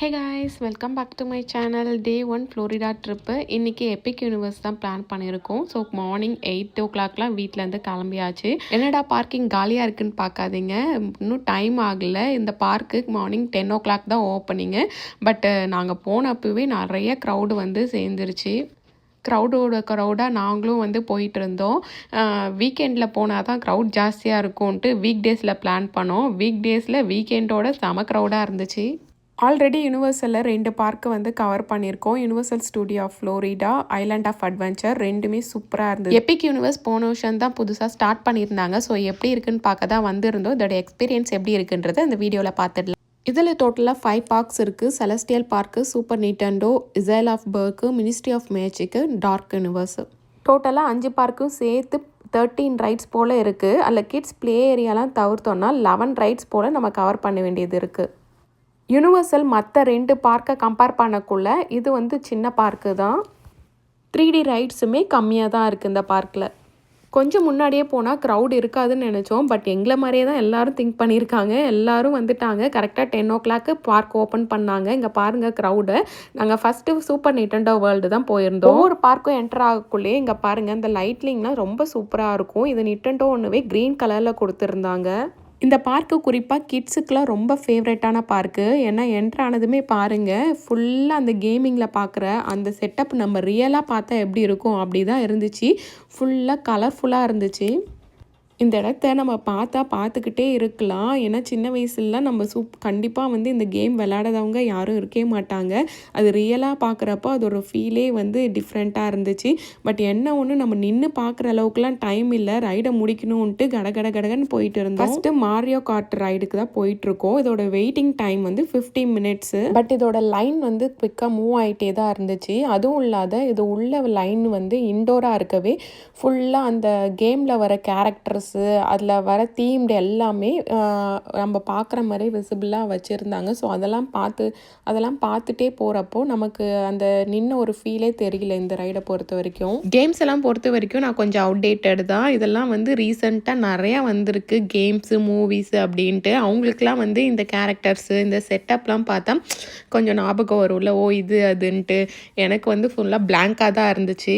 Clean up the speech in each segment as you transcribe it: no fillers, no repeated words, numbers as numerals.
Hey guys, welcome back to my channel. Day 1 Florida trip. இன்றைக்கி Epic Universe தான் plan பண்ணியிருக்கோம். So morning 8 o'clockலாம் வீட்டிலேருந்து கிளம்பியாச்சு. என்னடா பார்க்கிங் காலியாக இருக்குன்னு பார்க்காதீங்க, இன்னும் டைம் ஆகலை. இந்த பார்க்கு மார்னிங் 10 o'clock தான் ஓப்பனிங்கு. பட்டு நாங்கள் போனப்பவே நிறைய க்ரௌடு வந்து சேர்ந்துருச்சு. க்ரௌடாக நாங்களும் வந்து போயிட்டு இருந்தோம். வீக்கெண்டில் போனால் தான் க்ரௌட் ஜாஸ்தியாக இருக்கும்ன்ட்டு வீக் டேஸில் பிளான் பண்ணோம். வீக் டேஸில் வீக்கெண்டோட செம க்ரௌடாக இருந்துச்சு. ஆல்ரெடி யூனிவர்சலில் 2 பார்க்கு வந்து கவர் பண்ணியிருக்கோம். Universal Studio of Florida, Island of Adventure, ரெண்டுமே சூப்பராக இருந்தது. எபிக் யூனிவர்ஸ் போன வருஷம் தான் புதுசாக ஸ்டார்ட் பண்ணியிருந்தாங்க. ஸோ எப்படி இருக்குன்னு பார்க்க தான் வந்திருந்தோம். இதோட எக்ஸ்பீரியன்ஸ் எப்படி இருக்குன்றது அந்த வீடியோவில் பார்த்துடலாம். இதில் டோட்டலாக 5 பார்க்ஸ் இருக்குது. Celestial Park, Super Nintendo, Isle of Berk, Ministry of Magic, Dark Universe. டோட்டலாக 5 பார்க்கும் சேர்த்து 13 ரைட்ஸ் போல் இருக்குது. அதில் கிட்ஸ் ப்ளே ஏரியாலாம் தவிர்த்தோன்னா 11 ரைட்ஸ் போல் நம்ம கவர் பண்ண வேண்டியது இருக்குது. யூனிவர்சல் மற்ற 2 பார்க்கை கம்பேர் பண்ணக்குள்ள இது வந்து சின்ன பார்க்கு தான். 3D ரைட்ஸுமே கம்மியாக தான் இருக்குது இந்த பார்க்கில். கொஞ்சம் முன்னாடியே போனால் க்ரௌட் இருக்காதுன்னு நினச்சோம். பட் எங்களை மாதிரியே தான் எல்லோரும் திங்க் பண்ணியிருக்காங்க. எல்லோரும் வந்துட்டாங்க. கரெக்டாக 10 o'clock பார்க் ஓப்பன் பண்ணாங்க. இங்கே பாருங்கள் க்ரௌடை. நாங்கள் ஃபஸ்ட்டு சூப்பர் நிண்டெண்டோ வேர்ல்டு தான் போயிருந்தோம். ஒவ்வொரு பார்க்கும் என்டர் ஆகக்குள்ளேயே இங்கே பாருங்கள், இந்த லைட்லிங்லாம் ரொம்ப சூப்பராக இருக்கும். இது நிண்டெண்டோ ஒன்றுவே க்ரீன் கலரில் கொடுத்துருந்தாங்க. இந்த பார்க்கு குறிப்பாக கிட்ஸுக்கெலாம் ரொம்ப ஃபேவரட்டான பார்க்கு. ஏன்னா என்ட்ரு ஆனதுமே பாருங்கள், ஃபுல்லாக அந்த கேமிங்கில் பார்க்குற அந்த செட்டப் நம்ம ரியலாக பார்த்தா எப்படி இருக்கும் அப்படி தான் இருந்துச்சு. ஃபுல்லாக கலர்ஃபுல்லாக இருந்துச்சு. இந்த இடத்த நம்ம பார்த்துக்கிட்டே இருக்கலாம். ஏன்னா சின்ன வயசுலலாம் நம்ம கண்டிப்பாக வந்து இந்த கேம் விளையாடாதவங்க யாரும் இருக்கவே மாட்டாங்க. அது ரியலாக பார்க்குறப்போ அதோட ஃபீலே வந்து டிஃப்ரெண்ட்டாக இருந்துச்சு. பட் என்ன ஒன்று, நம்ம நின்று பார்க்குற அளவுக்குலாம் டைம் இல்லை. ரைடை முடிக்கணுன்ட்டு கடகடன்னு போயிட்டு இருந்தோம். ஃபஸ்ட்டு மாரியோ கார்ட் ரைடுக்கு தான் போயிட்டுருக்கோம். இதோட வெயிட்டிங் டைம் வந்து 15 minutes. பட் இதோட லைன் வந்து குவிக்காக மூவ் ஆகிட்டே தான் இருந்துச்சு. அதுவும் இல்லாத இது உள்ள லைன் வந்து இன்டோராக இருக்கவே ஃபுல்லாக அந்த கேமில் வர கேரக்டர்ஸ், அதில் வர தீம்டு எல்லாமே நம்ம பார்க்குற மாதிரி விசிபிளாக வச்சுருந்தாங்க. ஸோ அதெல்லாம் பார்த்துட்டே போகிறப்போ நமக்கு அந்த நின்று ஒரு ஃபீலே தெரியல இந்த ரைடை பொறுத்த வரைக்கும். கேம்ஸ் எல்லாம் பொறுத்த வரைக்கும் நான் கொஞ்சம் அவுடேட்டட் தான். இதெல்லாம் வந்து ரீசெண்டாக நிறையா வந்திருக்கு, கேம்ஸு, மூவிஸு அப்படின்ட்டு. அவங்களுக்குலாம் வந்து இந்த கேரக்டர்ஸு, இந்த செட்டப்லாம் பார்த்தா கொஞ்சம் ஞாபகம் வரும்ல, ஓ இது அதுன்ட்டு. எனக்கு வந்து ஃபுல்லாக பிளாங்காக தான் இருந்துச்சு.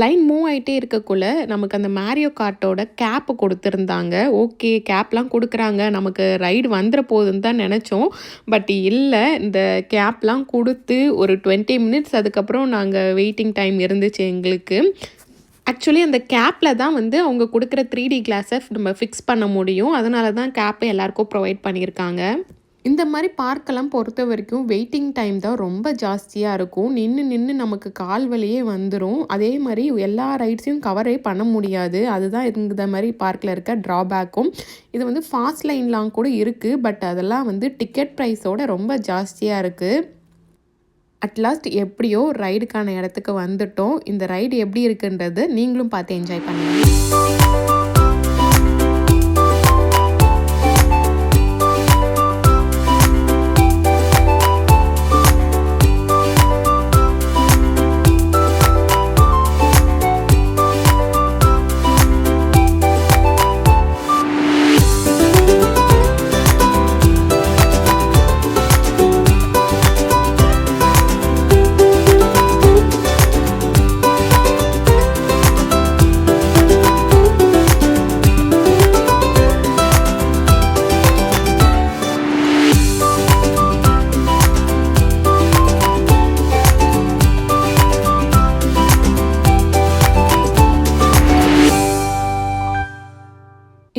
லைன் மூவ் ஆகிட்டே இருக்கக்குள்ள நமக்கு அந்த மாரியோ கார்ட்டோட கேப்பு கொடுத்துருந்தாங்க. ஓகே, கேப்லாம் கொடுக்குறாங்க, நமக்கு ரைடு வந்துட போகுதுன்னு தான் நினச்சோம். பட் இல்லை, இந்த கேப்லாம் கொடுத்து ஒரு 20 minutes அதுக்கப்புறம் நாங்கள் வெயிட்டிங் டைம் இருந்துச்சு எங்களுக்கு. ஆக்சுவலி அந்த கேப்பில் தான் வந்து அவங்க கொடுக்குற 3D கிளாஸை நம்ம ஃபிக்ஸ் பண்ண முடியும். அதனால தான் கேப்பை எல்லாருக்கும் ப்ரொவைட் பண்ணியிருக்காங்க. இந்த மாதிரி பார்க்கெல்லாம் பொறுத்த வரைக்கும் வெயிட்டிங் டைம் தான் ரொம்ப ஜாஸ்தியாக இருக்கும். நின்று நமக்கு கால் வலியே வந்துடும். அதே மாதிரி எல்லா ரைட்ஸையும் கவரே பண்ண முடியாது. அதுதான் இந்த மாதிரி பார்க்கில் இருக்க ட்ராபேக்கும். இது வந்து ஃபாஸ்ட் லைன்லாம் கூட இருக்குது. பட் அதெல்லாம் வந்து டிக்கெட் ப்ரைஸோட ரொம்ப ஜாஸ்தியாக இருக்குது. அட்லாஸ்ட் எப்படியோ ரைடுக்கான இடத்துக்கு வந்துட்டோம். இந்த ரைடு எப்படி இருக்குன்றது நீங்களும் பார்த்து என்ஜாய் பண்ணுங்கள்.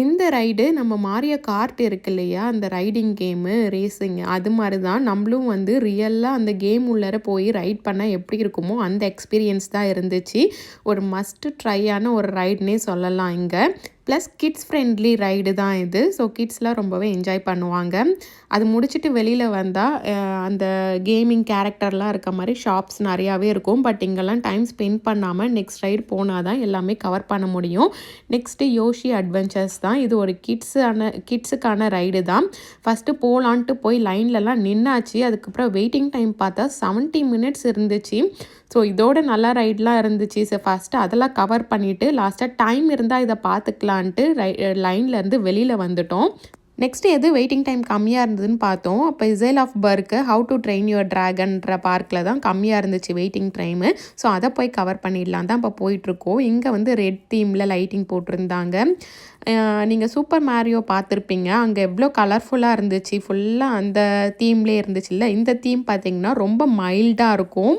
இந்த ரைடு நம்ம மாரியோ கார்ட் இருக்கு இல்லையா, அந்த ரைடிங் கேமு, ரேசிங், அது மாதிரி தான் நம்மளும் வந்து ரியலாக அந்த கேம் உள்ளார போய் ரைட் பண்ணால் எப்படி இருக்குமோ அந்த எக்ஸ்பீரியன்ஸ் தான் இருந்துச்சு. ஒரு மஸ்ட் ட்ரையான ஒரு ரைடுன்னே சொல்லலாம். இங்கே ப்ளஸ் கிட்ஸ் ஃப்ரெண்ட்லி ரைடு தான் இது. ஸோ கிட்ஸ்லாம் ரொம்பவே என்ஜாய் பண்ணுவாங்க. அது முடிச்சுட்டு வெளியில் வந்தால் அந்த கேமிங் கேரக்டர்லாம் இருக்க மாதிரி ஷாப்ஸ் நிறையாவே இருக்கும். பட் இங்கெல்லாம் டைம் ஸ்பெண்ட் பண்ணாமல் நெக்ஸ்ட் ரைடு போனால் தான் எல்லாமே கவர் பண்ண முடியும். நெக்ஸ்ட்டு யோஷி அட்வென்ச்சர்ஸ் தான். இது ஒரு கிட்ஸுக்கான ரைடு தான். ஃபஸ்ட்டு போகலான்ட்டு போய் லைன்லலாம் நின்னாச்சு. அதுக்கப்புறம் வெயிட்டிங் டைம் பார்த்தா 70 மினிட்ஸ் இருந்துச்சு. ஸோ இதோட நல்லா ரைட்லாம் இருந்துச்சு. ஸோ ஃபஸ்ட்டு அதெல்லாம் கவர் பண்ணிவிட்டு லாஸ்ட்டாக டைம் இருந்தால் இதை பார்த்துக்கலான்ட்டு லைன்லேருந்து வெளியில் வந்துட்டோம். நெக்ஸ்ட்டு எது வெயிட்டிங் டைம் கம்மியாக இருந்ததுன்னு பார்த்தோம். அப்போ Isle of Berk How to Train Your ட்ராகன்ற பார்க்கில் தான் கம்மியாக இருந்துச்சு வெயிட்டிங் டைமு. ஸோ அதை போய் கவர் பண்ணிடலாம் தான் இப்போ போயிட்டுருக்கோம். இங்கே வந்து ரெட் தீமில் லைட்டிங் போட்டிருந்தாங்க. நீங்கள் சூப்பர் மேரியோ பார்த்துருப்பீங்க. அங்கே எவ்வளோ கலர்ஃபுல்லாக இருந்துச்சு. ஃபுல்லாக அந்த தீம்லேயே இருந்துச்சுல்ல. இந்த தீம் பார்த்திங்கன்னா ரொம்ப மைல்டாக இருக்கும்.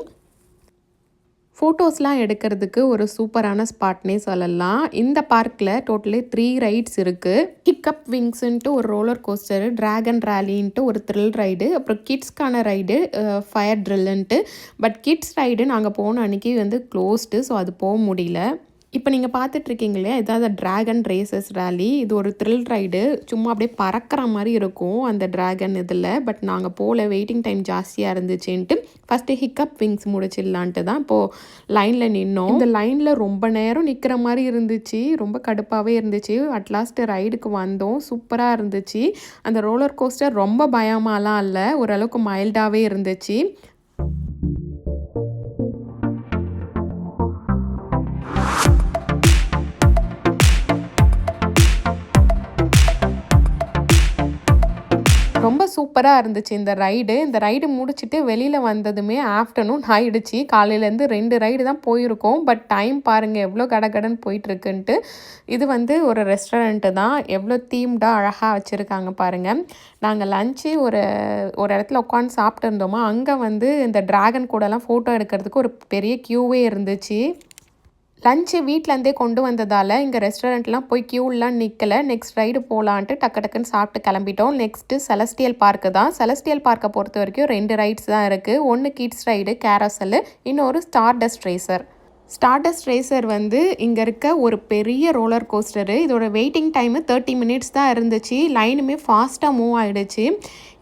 ஃபோட்டோஸ்லாம் எடுக்கிறதுக்கு ஒரு சூப்பரான ஸ்பாட்னே சொல்லலாம். இந்த பார்க்கில் டோட்டலி 3 ரைட்ஸ் இருக்குது. ஹிக்கப் விங்ஸுன்ட்டு ஒரு ரோலர் கோஸ்டரு, ட்ராகன் ரேலின்ட்டு ஒரு த்ரில் ரைடு, அப்புறம் கிட்ஸ்க்கான ரைடு ஃபயர் ட்ரில்லுன்ட்டு. பட் கிட்ஸ் ரைடு நாங்கள் போன அன்றைக்கி வந்து க்ளோஸ்டு. ஸோ அது போக முடியல. இப்போ நீங்கள் பார்த்துட்ருக்கீங்களே இதாவது ட்ராகன் ரேசஸ் ரேலி. இது ஒரு த்ரில் ரைடு. சும்மா அப்படியே பறக்கிற மாதிரி இருக்கும் அந்த ட்ராகன் இதில். பட் நாங்கள் போகல, வெயிட்டிங் டைம் ஜாஸ்தியாக இருந்துச்சுன்ட்டு ஃபஸ்ட்டு ஹிக்கப் விங்ஸ் முடிச்சிடலான்ட்டு தான் இப்போது லைனில் நின்னோம். இந்த லைனில் ரொம்ப நேரம் நிற்கிற மாதிரி இருந்துச்சு. ரொம்ப கடுப்பாகவே இருந்துச்சு. அட்லாஸ்ட்டு ரைடுக்கு வந்தோம். சூப்பராக இருந்துச்சு. அந்த ரோலர் கோஸ்டர் ரொம்ப பயமாலாம் இல்லை, ஓரளவுக்கு மைல்டாகவே இருந்துச்சு. ரொம்ப சூப்பராக இருந்துச்சு இந்த ரைடு. இந்த ரைடு முடிச்சுட்டு வெளியில் வந்ததுமே ஆஃப்டர்நூன் ஆயிடுச்சு. காலையிலேருந்து 2 ரைடு தான் போயிருக்கோம். பட் டைம் பாருங்கள் எவ்வளோ கடகடன்னு போயிட்டுருக்குன்ட்டு. இது வந்து ஒரு ரெஸ்டாரண்ட்டு தான். எவ்வளோ தீம்டாக அழகாக வச்சுருக்காங்க பாருங்கள். நாங்கள் லஞ்சு ஒரு இடத்துல உட்காந்து சாப்பிட்டு இருந்தோமா, அங்கே வந்து இந்த ட்ராகன் கூடலாம் ஃபோட்டோ எடுக்கிறதுக்கு ஒரு பெரிய க்யூவே இருந்துச்சு. லஞ்சு வீட்டிலேருந்தே கொண்டு வந்ததால் இங்கே ரெஸ்டாரண்ட்லாம் போய் க்யூலாம் நிற்கலை. நெக்ஸ்ட் ரைடு போகலான்ட்டு டக்குன்னு சாப்பிட்டு கிளம்பிட்டோம். நெக்ஸ்ட்டு செலஸ்டியல் பார்க்கு தான். செலஸ்டியல் பார்க்கை பொறுத்த வரைக்கும் 2 ரைட்ஸ் தான் இருக்குது. ஒன்று கிட்ஸ் ரைடு கேரசல், இன்னொரு ஸ்டார்டஸ்ட் ரேசர். ஸ்டார்டஸ்ட் ரேசர் வந்து இங்கே இருக்க ஒரு பெரிய ரோலர் கோஸ்டரு. இதோட வெயிட்டிங் டைமு 30 மினிட்ஸ் தான் இருந்துச்சு. லைனுமே ஃபாஸ்ட்டாக மூவ் ஆகிடுச்சு.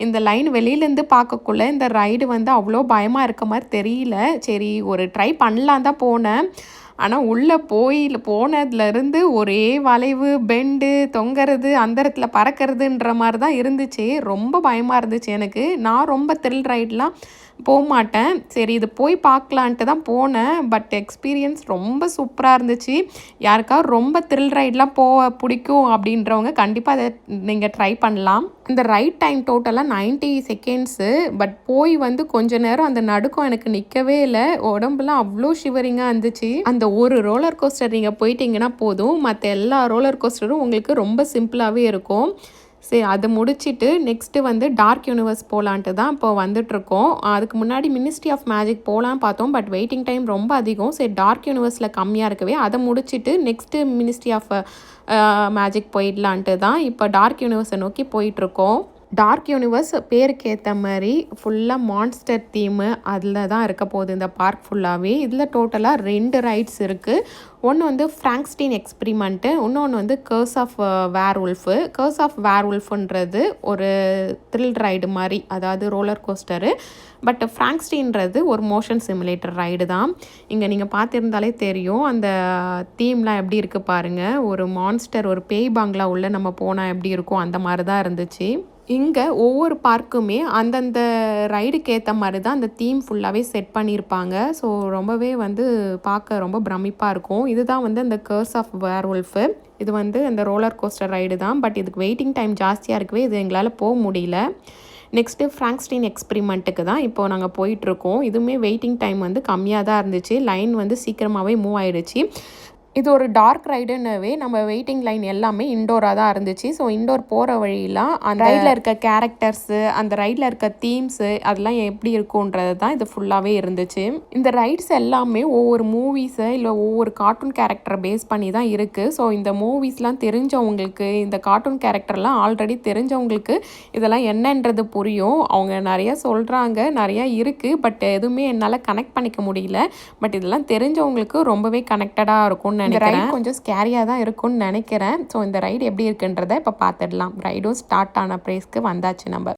இந்த லைன் வெளியிலேருந்து பார்க்கக்குள்ள இந்த ரைடு வந்து அவ்வளோ பயமாக இருக்க மாதிரி தெரியல. சரி ஒரு ட்ரை பண்ணலாம் தான் போனேன். ஆனால் உள்ளே போனதுலேருந்து ஒரே வளைவு, பெண்டு, தொங்கிறது, அந்த இடத்துல பறக்கிறதுன்ற மாதிரி தான் இருந்துச்சு. ரொம்ப பயமாக இருந்துச்சு எனக்கு. நான் ரொம்ப த்ரில் ரைட்லாம் போக மாட்டேன். சரி இது போய் பார்க்கலான்ட்டு தான் போனேன். பட் எக்ஸ்பீரியன்ஸ் ரொம்ப சூப்பராக இருந்துச்சு. யாருக்காவது ரொம்ப த்ரில் ரைட்லாம் போக பிடிக்கும் அப்படின்றவங்க கண்டிப்பாக அதை நீங்கள் ட்ரை பண்ணலாம். இந்த ரைட் டைம் டோட்டலாக 90 செகண்ட்ஸு. பட் போய் வந்து கொஞ்ச நேரம் அந்த நடுக்கம் எனக்கு நிற்கவே இல்லை. உடம்புலாம் அவ்வளோ ஷிவரிங்காக இருந்துச்சு. அந்த ஒரு ரோலர் கோஸ்டர் நீங்கள் போயிட்டீங்கன்னா போதும், மற்ற எல்லா ரோலர் கோஸ்டரும் உங்களுக்கு ரொம்ப சிம்பிளாகவே இருக்கும். சரி அதை முடிச்சுட்டு நெக்ஸ்ட்டு வந்து டார்க் யூனிவர்ஸ் போகலான்ட்டு தான் இப்போ வந்துட்ருக்கோம். அதுக்கு முன்னாடி மினிஸ்ட்ரி ஆஃப் மேஜிக் போகலான்னு பார்த்தோம். பட் வெயிட்டிங் டைம் ரொம்ப அதிகம். சரி டார்க் யூனிவர்ஸில் கம்மியாக இருக்கவே அதை முடிச்சுட்டு நெக்ஸ்ட்டு மினிஸ்ட்ரி ஆஃப் மேஜிக் போயிடலான்ட்டு தான் இப்போ டார்க் யூனிவர்ஸை நோக்கி போயிட்டுருக்கோம். டார்க் யூனிவர்ஸ் பேருக்கு ஏற்ற மாதிரி ஃபுல்லாக மான்ஸ்டர் தீமு அதில் தான் இருக்க போகுது இந்த பார்க் ஃபுல்லாகவே. இதில் டோட்டலாக 2 ரைட்ஸ் இருக்குது. ஒன்று வந்து ஃப்ராங்க்ஸ்டீன் எக்ஸ்பிரிமெண்ட்டு, இன்னொன்று வந்து கர்ஸ் ஆஃப் வேர்வுல்ஃபு. கர்ஸ் ஆஃப் வேர்வுல்ஃபுன்றது ஒரு த்ரில் ரைடு மாதிரி, அதாவது ரோலர் கோஸ்டரு. பட் ஃப்ராங்க்ஸ்டீன்றது ஒரு மோஷன் சிமுலேட்டர் ரைடு தான். இங்கே நீங்கள் பார்த்துருந்தாலே தெரியும் அந்த தீம்லாம் எப்படி இருக்குது பாருங்கள். ஒரு மான்ஸ்டர், ஒரு பேய் பாங்லா உள்ளே நம்ம போனால் எப்படி இருக்கும் அந்த மாதிரி தான் இருந்துச்சு. இங்கே ஒவ்வொரு பார்க்குமே அந்தந்த ரைடுக்கு ஏற்ற மாதிரி தான் அந்த தீம் ஃபுல்லாகவே செட் பண்ணியிருப்பாங்க. ஸோ ரொம்பவே வந்து பார்க்க ரொம்ப பிரமிப்பாக இருக்கும். இதுதான் வந்து அந்த கர்ஸ் ஆஃப் வேர்வுல்ஃபு. இது வந்து அந்த ரோலர் கோஸ்டர் ரைடு தான். பட் இதுக்கு வெயிட்டிங் டைம் ஜாஸ்தியாக இருக்கவே இது எங்களால் போக முடியல. நெக்ஸ்ட்டு ஃப்ராங்க்ஸ்டீன் எக்ஸ்பிரிமெண்ட்டுக்கு தான் இப்போது நாங்கள் போயிட்டுருக்கோம். இதுவுமே வெயிட்டிங் டைம் வந்து கம்மியாக தான் இருந்துச்சு. லைன் வந்து சீக்கிரமாகவே மூவ் ஆகிடுச்சு. இது ஒரு டார்க் ரைடுன்னவே நம்ம வெயிட்டிங் லைன் எல்லாமே இன்டோராக தான் இருந்துச்சு. ஸோ இன்டோர் போகிற வழியெலாம் அந்த ரைடில் இருக்க கேரக்டர்ஸு, அந்த ரைடில் இருக்க தீம்ஸு அதெல்லாம் எப்படி இருக்குன்றது தான் இது ஃபுல்லாகவே இருந்துச்சு. இந்த ரைட்ஸ் எல்லாமே ஒவ்வொரு மூவிஸை இல்லை ஒவ்வொரு கார்ட்டூன் கேரக்டரை பேஸ் பண்ணி தான் இருக்குது. ஸோ இந்த மூவிஸ்லாம் தெரிஞ்சவங்களுக்கு, இந்த கார்ட்டூன் கேரக்டர்லாம் ஆல்ரெடி தெரிஞ்சவங்களுக்கு இதெல்லாம் என்னன்றது புரியும். அவங்க நிறையா சொல்கிறாங்க, நிறையா இருக்குது. பட் எதுவுமே என்னால் கனெக்ட் பண்ணிக்க முடியல. பட் இதெல்லாம் தெரிஞ்சவங்களுக்கு ரொம்பவே கனெக்டடாக இருக்கும்னு இருக்கும்னு நினைக்கிறேன். ரைட் கொஞ்சம் ஸ்கேரியாக தான் இருக்கும்னு நினைக்கிறேன். ஸோ இந்த ரைடு எப்படி இருக்குன்றதை இப்போ பார்த்துடலாம். ரைடும் ஸ்டார்ட் ஆன ப்ளேஸ்க்கு வந்தாச்சு நம்ம.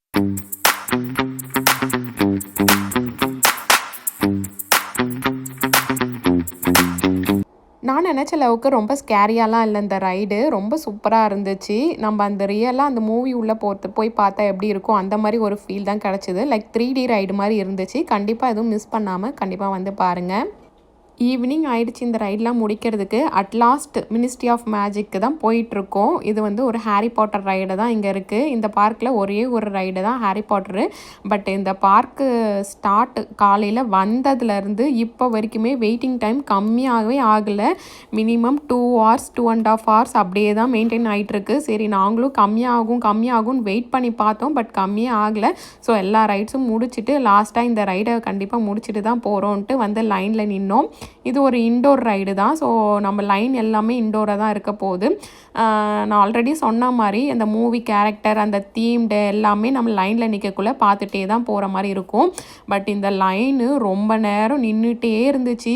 நான் நினச்ச அளவுக்கு ரொம்ப ஸ்கேரியாலாம் இல்லை இந்த ரைடு. ரொம்ப சூப்பராக இருந்துச்சு. நம்ம அந்த ரியலாக அந்த மூவி உள்ளே போய் பார்த்தா எப்படி இருக்கும் அந்த மாதிரி ஒரு ஃபீல் தான் கிடச்சிது. லைக் 3D ரைடு மாதிரி இருந்துச்சு. கண்டிப்பாக எதுவும் மிஸ் பண்ணாமல் கண்டிப்பாக வந்து பாருங்கள். ஈவினிங் ஆயிடுச்சு இந்த ரைடெலாம் முடிக்கிறதுக்கு. அட்லாஸ்ட் மினிஸ்ட்ரி ஆஃப் மேஜிக்கு தான் போயிட்டுருக்கோம். இது வந்து ஒரு ஹாரி பாட்டர் ரைடு தான் இங்கே இருக்குது. இந்த பார்க்கில் ஒரே ஒரு ரைடு தான் ஹாரி பாட்டரு. பட் இந்த பார்க்கு ஸ்டார்ட் காலையில் வந்ததுலேருந்து இப்போ வரைக்குமே வெயிட்டிங் டைம் கம்மியாகவே ஆகலை. மினிமம் 2 hours 2.5 hours அப்படியே தான் மெயின்டைன் ஆகிட்டுருக்கு. சரி நாங்களும் கம்மியாகும்னு வெயிட் பண்ணி பார்த்தோம். பட் கம்மியே ஆகலை. ஸோ எல்லா ரைட்ஸும் முடிச்சுட்டு லாஸ்ட்டாக இந்த ரைடை கண்டிப்பாக முடிச்சுட்டு தான் போகிறோன்ட்டு வந்து லைனில் நின்னோம். இது ஒரு இன்டோர் ரைடு தான். ஸோ நம்ம லைன் எல்லாமே இன்டோராக தான் இருக்க போகுது. நான் ஆல்ரெடி சொன்ன மாதிரி அந்த மூவி கேரக்டர் அந்த தீம்டு எல்லாமே நம்ம லைனில் நிற்கக்குள்ளே பார்த்துட்டே தான் போகிற மாதிரி இருக்கும். பட் இந்த லைனு ரொம்ப நேரம் நின்றுட்டே இருந்துச்சு.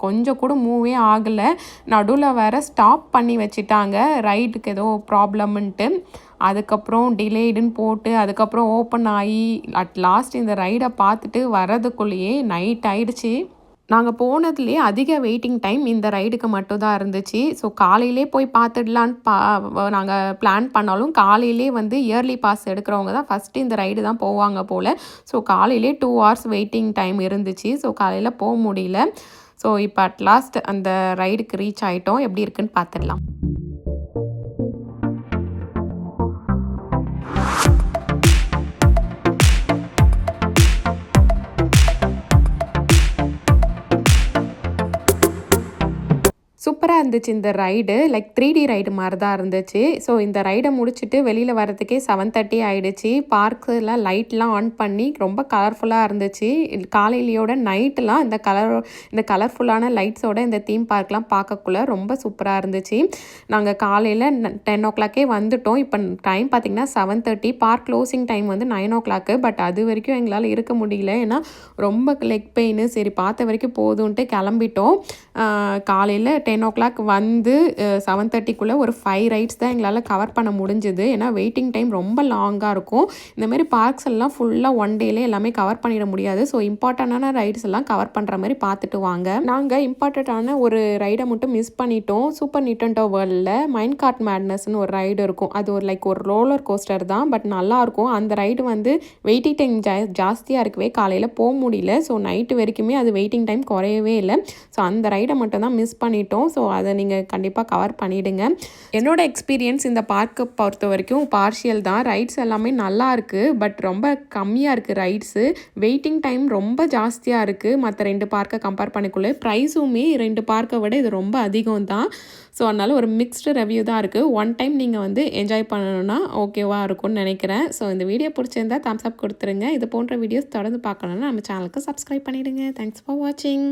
கொஞ்சம் கூட மூவே ஆகலை. நடுவில் வேறு ஸ்டாப் பண்ணி வச்சுட்டாங்க ரைடுக்கு ஏதோ ப்ராப்ளம்ன்ட்டு. அதுக்கப்புறம் டிலேடுன்னு போட்டு அதுக்கப்புறம் ஓப்பன் ஆகி லாஸ்ட் இந்த ரைடை பார்த்துட்டு வர்றதுக்குள்ளேயே நைட் ஆயிடுச்சு. நாங்கள் போனதுலேயே அதிக வெயிட்டிங் டைம் இந்த ரைடுக்கு மட்டும் தான் இருந்துச்சு. ஸோ காலையிலே போய் பார்த்துடலான்னு நாங்கள் பிளான் பண்ணாலும் காலையிலே வந்து இயர்லி பாஸ் எடுக்கிறவங்க தான் ஃபஸ்ட்டு இந்த ரைடு தான் போவாங்க போல். ஸோ காலையிலே 2 hours வெயிட்டிங் டைம் இருந்துச்சு. ஸோ காலையில் போக முடியல. ஸோ இப்போ அட்லாஸ்ட் அந்த ரைடுக்கு ரீச் ஆகிட்டோம். எப்படி இருக்குன்னு பார்த்துடலாம். சூப்பராக இருந்துச்சு இந்த ரைடு. லைக் 3D ரைடு மாதிரி தான் இருந்துச்சு. ஸோ இந்த ரைடை முடிச்சுட்டு வெளியில் வரதுக்கே 7:30 ஆகிடுச்சு. பார்க்கில் லைட்லாம் ஆன் பண்ணி ரொம்ப கலர்ஃபுல்லாக இருந்துச்சு. காலையிலையோட நைட்டெலாம் இந்த கலர்ஃபுல்லான லைட்ஸோட இந்த தீம் பார்க்லாம் பார்க்கக்குள்ள ரொம்ப சூப்பராக இருந்துச்சு. நாங்கள் காலையில் 10 o'clock வந்துட்டோம். இப்போ டைம் பார்த்திங்கன்னா 7:30. பார்க் க்ளோசிங் டைம் வந்து 9 o'clock. பட் அது வரைக்கும் எங்களால் இருக்க முடியல. ஏன்னா ரொம்ப லெக் பெயின். சரி பார்த்த வரைக்கும் போதும்ன்ட்டு கிளம்பிட்டோம். காலையில் 10 o'clock வந்து 7:30க்குள்ளே ஒரு 5 ரைட்ஸ் தான் எங்களால் கவர் பண்ண முடிஞ்சுது. ஏன்னா வெயிட்டிங் டைம் ரொம்ப லாங்காக இருக்கும். இந்தமாரி பார்க்ஸ் எல்லாம் ஃபுல்லாக ஒன் டேலே எல்லாமே கவர் பண்ணிட முடியாது. ஸோ இம்பார்ட்டண்டான ரைட்ஸ் எல்லாம் கவர் பண்ணுற மாதிரி பார்த்துட்டு வாங்க. நாங்கள் இம்பார்ட்டண்ட்டான ஒரு ரைடை மட்டும் மிஸ் பண்ணிட்டோம். சூப்பர் நிண்டெண்டோ வேர்ல்டில் மைண்ட் கார்ட் மேட்னஸ்ன்னு ஒரு ரைடு இருக்கும். அது ஒரு ஒரு ரோலர் கோஸ்டர் தான். பட் நல்லாயிருக்கும். அந்த ரைடு வந்து வெயிட்டிங் டைம் ஜாஸ்தியாக இருக்கவே காலையில் போக முடியல. ஸோ நைட்டு வரைக்குமே அது வெயிட்டிங் டைம் குறையவே இல்லை. ஸோ அந்த ரைடை மட்டும் தான் மிஸ் பண்ணிட்டோம். ஸோ அதை நீங்கள் கண்டிப்பாக கவர் பண்ணிவிடுங்க. என்னோட எக்ஸ்பீரியன்ஸ் இந்த பார்க்கை பொறுத்த வரைக்கும் பார்ஷியல் தான். ரைட்ஸ் எல்லாமே நல்லா இருக்குது. பட் ரொம்ப கம்மியாக இருக்குது ரைட்ஸு. வெயிட்டிங் டைம் ரொம்ப ஜாஸ்தியாக இருக்குது மற்ற 2 பார்க்கை கம்பேர் பண்ணிக்குள்ளே. ப்ரைஸுமே 2 பார்க்கை விட இது ரொம்ப அதிகம் தான். ஸோ அதனால் ஒரு மிக்ஸ்டு ரிவ்யூ தான் இருக்குது. ஒன் டைம் நீங்கள் வந்து என்ஜாய் பண்ணணுன்னா ஓகேவாக இருக்கும்னு நினைக்கிறேன். ஸோ இந்த வீடியோ பிடிச்சிருந்தா தம்ஸ் அப் கொடுத்துருங்க. இது போன்ற வீடியோஸ் தொடர்ந்து பார்க்கணுன்னா நம்ம சேனலுக்கு சப்ஸ்கிரைப் பண்ணிவிடுங்க. தேங்க்ஸ் ஃபார் வாட்சிங்.